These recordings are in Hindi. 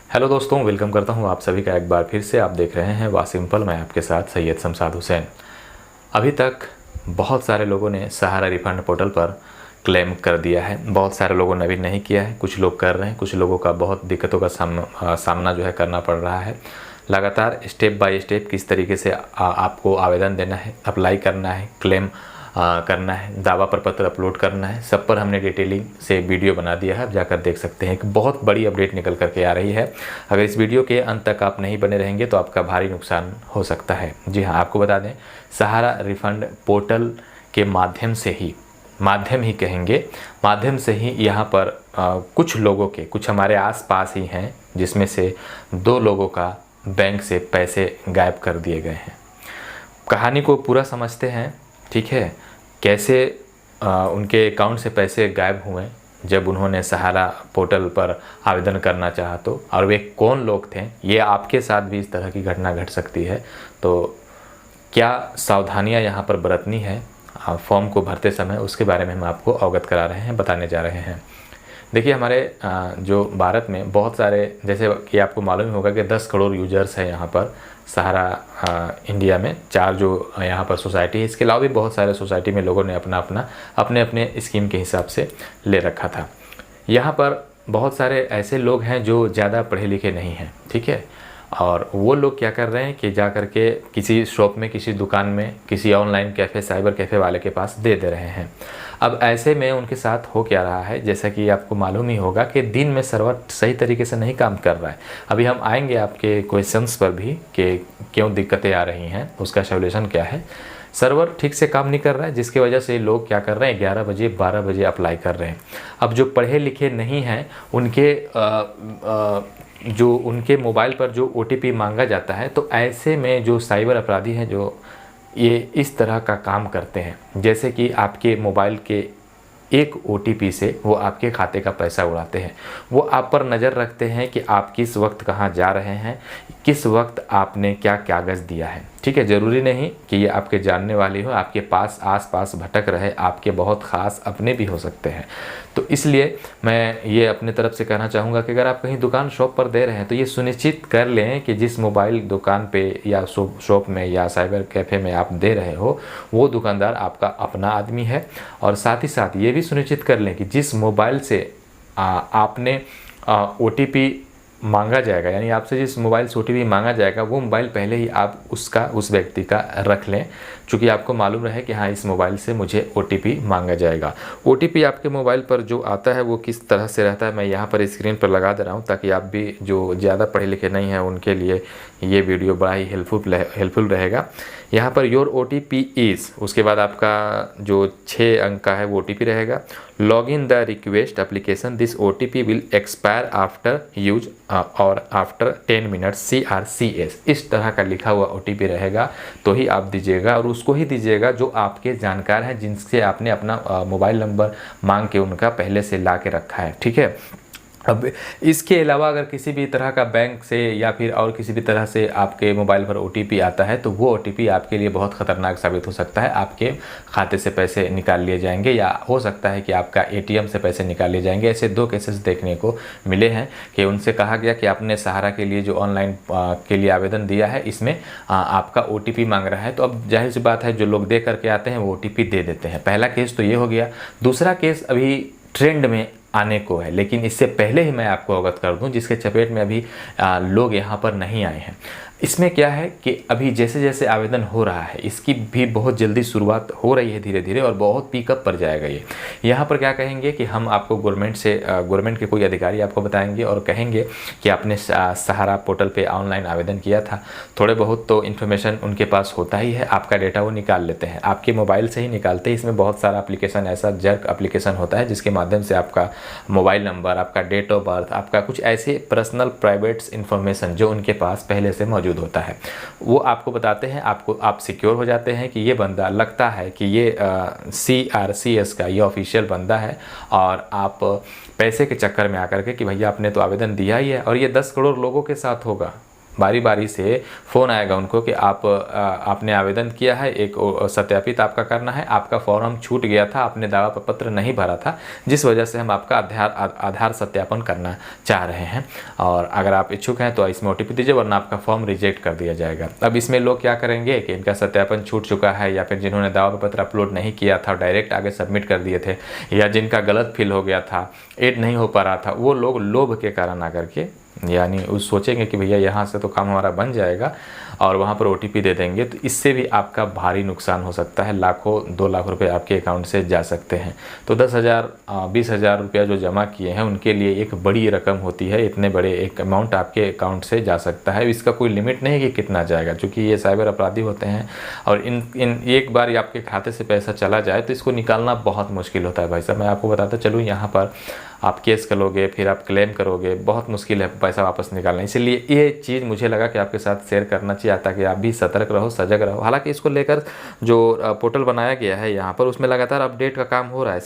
हेलो दोस्तों, वेलकम करता हूं आप सभी का एक बार फिर से। आप देख रहे हैं वाह सिंपल, मैं आपके साथ सैयद शमशाद हुसैन। अभी तक बहुत सारे लोगों ने सहारा रिफंड पोर्टल पर क्लेम कर दिया है, बहुत सारे लोगों ने अभी नहीं किया है, कुछ लोग कर रहे हैं, कुछ लोगों का बहुत दिक्कतों का सामना जो है करना पड़ रहा है। लगातार स्टेप बाय स्टेप किस तरीके से आपको आवेदन देना है, अप्लाई करना है, क्लेम करना है, दावा प्रपत्र अपलोड करना है, सब पर हमने डिटेलिंग से वीडियो बना दिया है। आप जाकर देख सकते हैं कि बहुत बड़ी अपडेट निकल करके आ रही है। अगर इस वीडियो के अंत तक आप नहीं बने रहेंगे तो आपका भारी नुकसान हो सकता है। जी हाँ, आपको बता दें, सहारा रिफंड पोर्टल के माध्यम ही कहेंगे, माध्यम से ही यहाँ पर कुछ लोगों के, कुछ हमारे आसपास ही हैं, जिसमें से 2 लोगों का बैंक से पैसे गायब कर दिए गए हैं। कहानी को पूरा समझते हैं, ठीक है, कैसे उनके अकाउंट से पैसे गायब हुए जब उन्होंने सहारा पोर्टल पर आवेदन करना चाहा तो, और वे कौन लोग थे। ये आपके साथ भी इस तरह की घटना घट सकती है, तो क्या सावधानियां यहाँ पर बरतनी है फॉर्म को भरते समय, उसके बारे में हम आपको अवगत करा रहे हैं, बताने जा रहे हैं। देखिए, हमारे जो भारत में बहुत सारे, जैसे कि आपको मालूम ही होगा कि 10 करोड़ यूजर्स हैं यहाँ पर सहारा इंडिया में। 4 जो यहाँ पर सोसाइटी है, इसके अलावा भी बहुत सारे सोसाइटी में लोगों ने अपने अपने स्कीम के हिसाब से ले रखा था। यहाँ पर बहुत सारे ऐसे लोग हैं जो ज़्यादा पढ़े लिखे नहीं हैं, ठीक है, और वो लोग क्या कर रहे हैं कि जा कर के किसी शॉप में, किसी दुकान में, किसी ऑनलाइन कैफ़े, साइबर कैफ़े वाले के पास दे रहे हैं। अब ऐसे में उनके साथ हो क्या रहा है, जैसा कि आपको मालूम ही होगा कि दिन में सर्वर सही तरीके से नहीं काम कर रहा है। अभी हम आएंगे आपके क्वेश्चंस पर भी कि क्यों दिक्कतें आ रही हैं, उसका सॉल्यूशन क्या है। सर्वर ठीक से काम नहीं कर रहा है, जिसकी वजह से लोग क्या कर रहे हैं, 11 बजे 12 बजे अप्लाई कर रहे हैं। अब जो पढ़े लिखे नहीं हैं, जो उनके मोबाइल पर जो OTP मांगा जाता है, तो ऐसे में जो साइबर अपराधी हैं, जो ये इस तरह का काम करते हैं, जैसे कि आपके मोबाइल के एक OTP से वो आपके खाते का पैसा उड़ाते हैं। वो आप पर नज़र रखते हैं कि आप किस वक्त कहाँ जा रहे हैं, किस वक्त आपने क्या कागज़ दिया है, ठीक है। ज़रूरी नहीं कि ये आपके जानने वाले हो, आपके पास आस पास भटक रहे, आपके बहुत ख़ास अपने भी हो सकते हैं। तो इसलिए मैं ये अपने तरफ से कहना चाहूँगा कि अगर आप कहीं दुकान शॉप पर दे रहे हैं तो ये सुनिश्चित कर लें कि जिस मोबाइल दुकान पे या शॉप में या साइबर कैफ़े में आप दे रहे हो, वो दुकानदार आपका अपना आदमी है। और साथ ही साथ ये भी सुनिश्चित कर लें कि जिस मोबाइल से आपने OTP मांगा जाएगा, यानी आपसे जिस मोबाइल से OTP मांगा जाएगा, वो मोबाइल पहले ही आप उस व्यक्ति का रख लें, चूँकि आपको मालूम रहे कि हाँ, इस मोबाइल से मुझे OTP मांगा जाएगा। OTP आपके मोबाइल पर जो आता है वो किस तरह से रहता है, मैं यहाँ पर स्क्रीन पर लगा दे रहा हूँ, ताकि आप भी जो ज़्यादा पढ़े लिखे नहीं हैं उनके लिए ये वीडियो बड़ा ही हेल्पफुल रहेगा। यहाँ पर योर OTP इज़, उसके बाद आपका जो 6 अंक का है वो OTP रहेगा। Log in the request application, this OTP will expire after use और आफ्टर 10 मिनट्स CRCS, इस तरह का लिखा हुआ OTP रहेगा, तो ही आप दीजिएगा, और उसको ही दीजिएगा जो आपके जानकार हैं, जिनसे आपने अपना मोबाइल नंबर मांग के उनका पहले से ला के रखा है, ठीक है। अब इसके अलावा अगर किसी भी तरह का बैंक से या फिर और किसी भी तरह से आपके मोबाइल पर OTP आता है, तो वो OTP आपके लिए बहुत ख़तरनाक साबित हो सकता है। आपके खाते से पैसे निकाल लिए जाएंगे, या हो सकता है कि आपका ATM से पैसे निकाल लिए जाएंगे। ऐसे 2 केसेस देखने को मिले हैं कि उनसे कहा गया कि आपने सहारा के लिए जो ऑनलाइन के लिए आवेदन दिया है, इसमें आपका OTP मांग रहा है। तो अब जाहिर सी बात है, जो लोग दे करके आते हैं वो OTP दे देते हैं। पहला केस तो ये हो गया। दूसरा केस अभी ट्रेंड में आने को है, लेकिन इससे पहले ही मैं आपको अवगत कर दूं, जिसके चपेट में अभी लोग यहाँ पर नहीं आए हैं। इसमें क्या है कि अभी जैसे जैसे आवेदन हो रहा है, इसकी भी बहुत जल्दी शुरुआत हो रही है धीरे धीरे, और बहुत पिकअप पर जाएगा ये। यहाँ पर क्या कहेंगे कि हम आपको गवर्नमेंट के कोई अधिकारी आपको बताएंगे और कहेंगे कि आपने सहारा पोर्टल पे ऑनलाइन आवेदन किया था। थोड़े बहुत तो इन्फॉर्मेशन उनके पास होता ही है, आपका डेटा वो निकाल लेते हैं, आपके मोबाइल से ही निकालते हैं। इसमें बहुत सारा एप्लीकेशन, ऐसा जर्क एप्लीकेशन होता है जिसके माध्यम से आपका मोबाइल नंबर, आपका डेट ऑफ बर्थ, आपका कुछ ऐसे पर्सनल प्राइवेट इन्फॉर्मेशन जो उनके पास पहले से मौजूद होता है, वो आपको बताते हैं। आप सिक्योर हो जाते हैं कि ये बंदा, लगता है कि ये CRCS का ये ऑफिशियल बंदा है, और आप पैसे के चक्कर में आकर के कि भैया आपने तो आवेदन दिया ही है, और ये 10 करोड़ लोगों के साथ होगा, बारी बारी से फ़ोन आएगा उनको कि आपने आवेदन किया है, एक सत्यापित आपका करना है, आपका फॉर्म छूट गया था, आपने दावा पत्र नहीं भरा था, जिस वजह से हम आपका आधार सत्यापन करना चाह रहे हैं, और अगर आप इच्छुक हैं तो इसमें OTP दीजिए, वरना आपका फॉर्म रिजेक्ट कर दिया जाएगा। अब इसमें लोग क्या करेंगे कि इनका सत्यापन छूट चुका है, या फिर जिन्होंने दावा पत्र अपलोड नहीं किया था डायरेक्ट आगे सबमिट कर दिए थे, या जिनका गलत फिल हो गया था, ऐड नहीं हो पा रहा था, वो लोग लोभ के कारण आकर के यानी उस सोचेंगे कि भैया यहाँ से तो काम हमारा बन जाएगा और वहाँ पर OTP दे देंगे, तो इससे भी आपका भारी नुकसान हो सकता है। लाखों 2 लाख रुपए आपके अकाउंट से जा सकते हैं। तो 10,000 20,000 रुपया जो जमा किए हैं उनके लिए एक बड़ी रकम होती है, इतने बड़े एक अमाउंट आपके अकाउंट से जा सकता है। इसका कोई लिमिट नहीं है कि कितना जाएगा, क्योंकि ये साइबर अपराधी होते हैं और इन एक बार आपके खाते से पैसा चला जाए तो इसको निकालना बहुत मुश्किल होता है। भाई साहब मैं आपको बताता चलूँ, यहाँ पर आप केस करोगे, फिर आप क्लेम करोगे, बहुत मुश्किल है पैसा वापस निकालना। इसीलिए ये चीज़ मुझे लगा कि आपके साथ शेयर करना चाहिए ताकि आप भी सतर्क रहो, सजग रहो। हालांकि इसको लेकर जो पोर्टल बनाया गया है यहाँ पर, उसमें लगातार अपडेट का काम हो रहा है।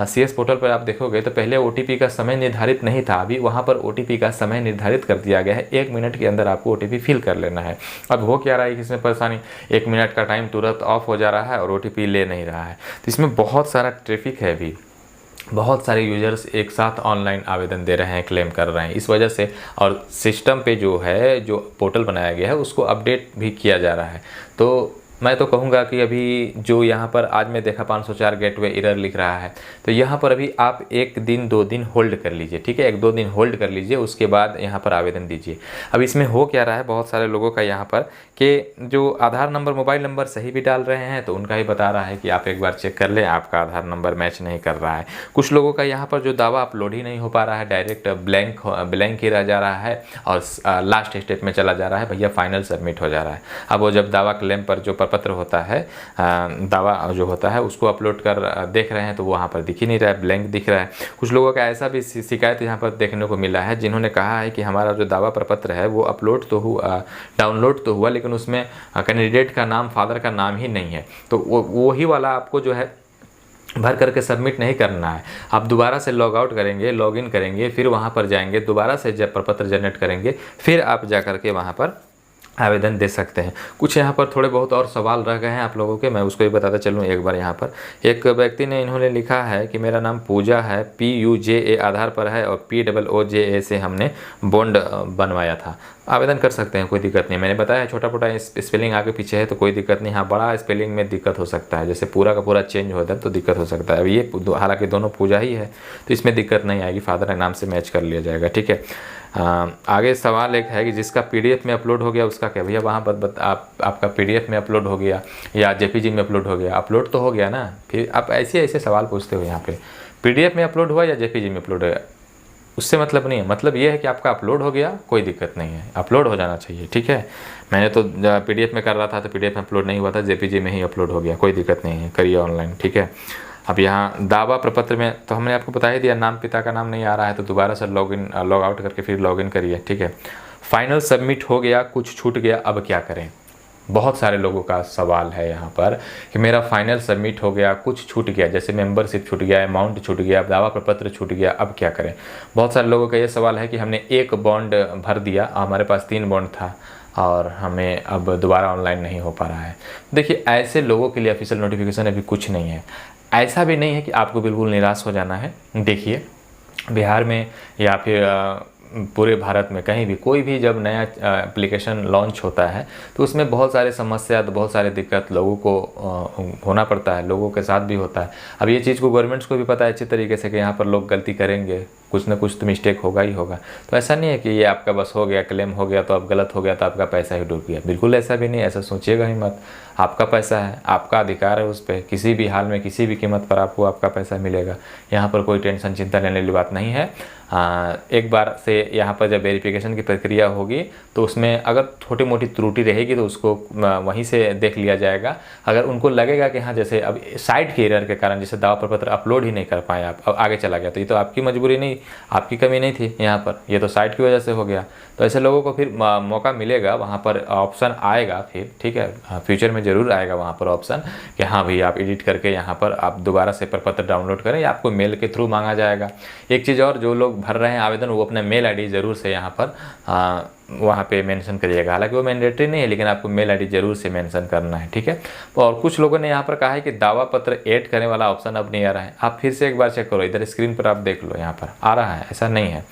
CS पोर्टल पर आप देखोगे तो पहले OTP का समय निर्धारित नहीं था, अभी वहाँ पर OTP का समय निर्धारित कर दिया गया है। 1 मिनट के अंदर आपको OTP फिल कर लेना है। अब हो क्या रहा है कि इसमें परेशानी, 1 मिनट का टाइम तुरंत ऑफ हो जा रहा है और OTP ले नहीं रहा है। तो इसमें बहुत सारा ट्रैफिक है, अभी बहुत सारे यूजर्स एक साथ ऑनलाइन आवेदन दे रहे हैं, क्लेम कर रहे हैं इस वजह से। और सिस्टम पे जो है, जो पोर्टल बनाया गया है उसको अपडेट भी किया जा रहा है। तो मैं तो कहूँगा कि अभी जो यहाँ पर आज मैं देखा 504 गेटवे एरर लिख रहा है, तो यहाँ पर अभी आप 1 दिन 2 दिन होल्ड कर लीजिए, ठीक है, 1-2 दिन होल्ड कर लीजिए, उसके बाद यहाँ पर आवेदन दीजिए। अब इसमें हो क्या रहा है, बहुत सारे लोगों का यहाँ पर कि जो आधार नंबर मोबाइल नंबर सही भी डाल रहे हैं तो उनका ही बता रहा है कि आप एक बार चेक कर लें, आपका आधार नंबर मैच नहीं कर रहा है। कुछ लोगों का यहाँ पर जो दावा अपलोड ही नहीं हो पा रहा है, डायरेक्ट ब्लैंक ही रह जा रहा है और लास्ट स्टेप में चला जा रहा है, भैया फाइनल सबमिट हो जा रहा है। अब वो जब दावा क्लेम पर जो पत्र होता है, दावा जो होता है उसको अपलोड कर देख रहे हैं तो वहाँ पर दिख ही नहीं रहा है, ब्लैंक दिख रहा है। कुछ लोगों का ऐसा भी शिकायत यहाँ पर देखने को मिला है, जिन्होंने कहा है कि हमारा जो दावा प्रपत्र है वो अपलोड तो हुआ, डाउनलोड तो हुआ, लेकिन उसमें कैंडिडेट का नाम, फादर का नाम ही नहीं है। तो वही वाला आपको जो है भर करके सबमिट नहीं करना है। आप दोबारा से लॉग आउट करेंगे, लॉगिन करेंगे, फिर वहाँ पर जाएंगे, दोबारा से जब प्रपत्र जनरेट करेंगे, फिर आप जा करके वहाँ पर आवेदन दे सकते हैं। कुछ यहाँ पर थोड़े बहुत और सवाल रह गए हैं आप लोगों के, मैं उसको भी बताता चलूँ एक बार। यहाँ पर एक व्यक्ति ने इन्होंने लिखा है कि मेरा नाम पूजा है, PUJA आधार पर है और POOJA से हमने बॉन्ड बनवाया था। आवेदन कर सकते हैं, कोई दिक्कत नहीं। मैंने बताया छोटा मोटा स्पेलिंग आगे पीछे है तो कोई दिक्कत नहीं। हाँ, बड़ा स्पेलिंग में दिक्कत हो सकता है, जैसे पूरा का पूरा चेंज हो जाए तो दिक्कत हो सकता है। अब ये हालांकि दोनों पूजा ही है तो इसमें दिक्कत नहीं आएगी, फादर के नाम से मैच कर लिया जाएगा, ठीक है। आगे सवाल एक है कि जिसका PDF में अपलोड हो गया उसका क्या? भैया वहाँ पर आपका PDF में अपलोड हो गया या JPG में अपलोड हो गया? अपलोड तो हो गया ना, फिर आप ऐसे सवाल पूछते हो यहाँ पे। PDF में अपलोड हुआ या JPG में अपलोड हुआ, उससे मतलब नहीं है। मतलब ये है कि आपका अपलोड हो गया, कोई दिक्कत नहीं है, अपलोड हो जाना चाहिए, ठीक है। मैंने तो PDF में कर रहा था तो PDF में अपलोड नहीं हुआ था, JPG में ही अपलोड हो गया, कोई दिक्कत नहीं है, करिए ऑनलाइन, ठीक है। अब यहाँ दावा प्रपत्र में तो हमने आपको बता ही दिया, नाम पिता का नाम नहीं आ रहा है तो दोबारा से लॉग आउट करके फिर लॉगिन करिए, ठीक है। फाइनल सबमिट हो गया, कुछ छूट गया, अब क्या करें? बहुत सारे लोगों का सवाल है यहाँ पर कि मेरा फाइनल सबमिट हो गया, कुछ छूट गया, जैसे मेंबरशिप छूट गया, अमाउंट छूट गया, दावा प्रपत्र छूट गया, अब क्या करें? बहुत सारे लोगों का ये सवाल है कि हमने 1 बॉन्ड भर दिया, हमारे पास 3 बॉन्ड था और हमें अब दोबारा ऑनलाइन नहीं हो पा रहा है। देखिए, ऐसे लोगों के लिए ऑफिशियल नोटिफिकेशन अभी कुछ नहीं है। ऐसा भी नहीं है कि आपको बिल्कुल निराश हो जाना है। देखिए, बिहार में या फिर पूरे भारत में कहीं भी कोई भी जब नया एप्लीकेशन लॉन्च होता है तो उसमें बहुत सारे समस्या, तो बहुत सारे दिक्कत लोगों को होना पड़ता है, लोगों के साथ भी होता है। अब ये चीज़ को गवर्नमेंट्स को भी पता है अच्छी तरीके से कि यहाँ पर लोग गलती करेंगे, कुछ ना कुछ तो मिस्टेक होगा ही होगा। तो ऐसा नहीं है कि ये आपका बस हो गया, क्लेम हो गया तो अब गलत हो गया तो आपका पैसा ही डूब गया, बिल्कुल ऐसा भी नहीं, ऐसा सोचिएगा ही मत। आपका पैसा है, आपका अधिकार है उस पर, किसी भी हाल में किसी भी कीमत पर आपको आपका पैसा मिलेगा। यहाँ पर कोई टेंशन चिंता लेने वाली बात नहीं है। एक बार से यहाँ पर जब वेरिफिकेशन की प्रक्रिया होगी तो उसमें अगर छोटी मोटी त्रुटि रहेगी तो उसको वहीं से देख लिया जाएगा। अगर उनको लगेगा कि हाँ, जैसे अब साइट के एरर के कारण जैसे दावा प्रपत्र अपलोड ही नहीं कर पाए आप, अब आगे चला गया, तो ये तो आपकी मजबूरी नहीं, आपकी कमी नहीं थी यहाँ पर, ये तो साइट की वजह से हो गया। तो ऐसे लोगों को फिर मौका मिलेगा, वहाँ पर ऑप्शन आएगा फिर, ठीक है, फ्यूचर में ज़रूर आएगा वहाँ पर ऑप्शन कि हाँ भैया आप एडिट करके यहाँ पर आप दोबारा से प्रपत्र डाउनलोड करें या आपको मेल के थ्रू मांगा जाएगा। एक चीज़ और, जो लोग लोग भर रहे हैं आवेदन वो अपना मेल आईडी ज़रूर से यहाँ पर वहाँ पे मेंशन करिएगा। हालांकि वो मैंडेटरी नहीं है, लेकिन आपको मेल आईडी ज़रूर से मेंशन करना है, ठीक है। और कुछ लोगों ने यहाँ पर कहा है कि दावा पत्र ऐड करने वाला ऑप्शन अब नहीं आ रहा है। आप फिर से एक बार चेक करो, इधर स्क्रीन पर आप देख लो, यहाँ पर आ रहा है, ऐसा नहीं है।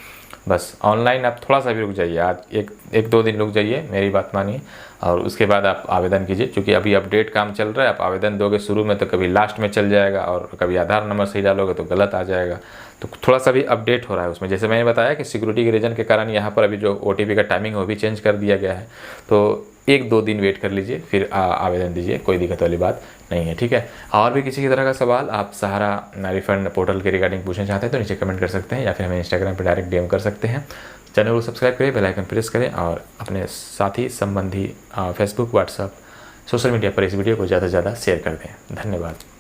बस ऑनलाइन आप थोड़ा सा भी रुक जाइए, आज एक दो दिन रुक जाइए, मेरी बात मानिए, और उसके बाद आप आवेदन कीजिए। क्योंकि अभी अपडेट काम चल रहा है, आप आवेदन दोगे शुरू में तो कभी लास्ट में चल जाएगा, और कभी आधार नंबर सही डालोगे तो गलत आ जाएगा। तो थोड़ा सा भी अपडेट हो रहा है उसमें। जैसे मैंने बताया कि सिक्योरिटी के रीज़न के कारण यहाँ पर अभी जो OTP का टाइमिंग वो भी चेंज कर दिया गया है। तो एक दो दिन वेट कर लीजिए, फिर आवेदन दीजिए, कोई दिक्कत वाली बात नहीं है, ठीक है। और भी किसी की तरह का सवाल आप सहारा रिफंड पोर्टल के रिगार्डिंग पूछना चाहते हैं तो नीचे कमेंट कर सकते हैं, या फिर हमें इंस्टाग्राम पर डायरेक्ट DM कर सकते हैं। चैनल को सब्सक्राइब करें, बेल आइकन प्रेस करें, और अपने साथी संबंधी फेसबुक, व्हाट्सएप, सोशल मीडिया पर इस वीडियो को ज़्यादा से ज़्यादा शेयर कर दें। धन्यवाद।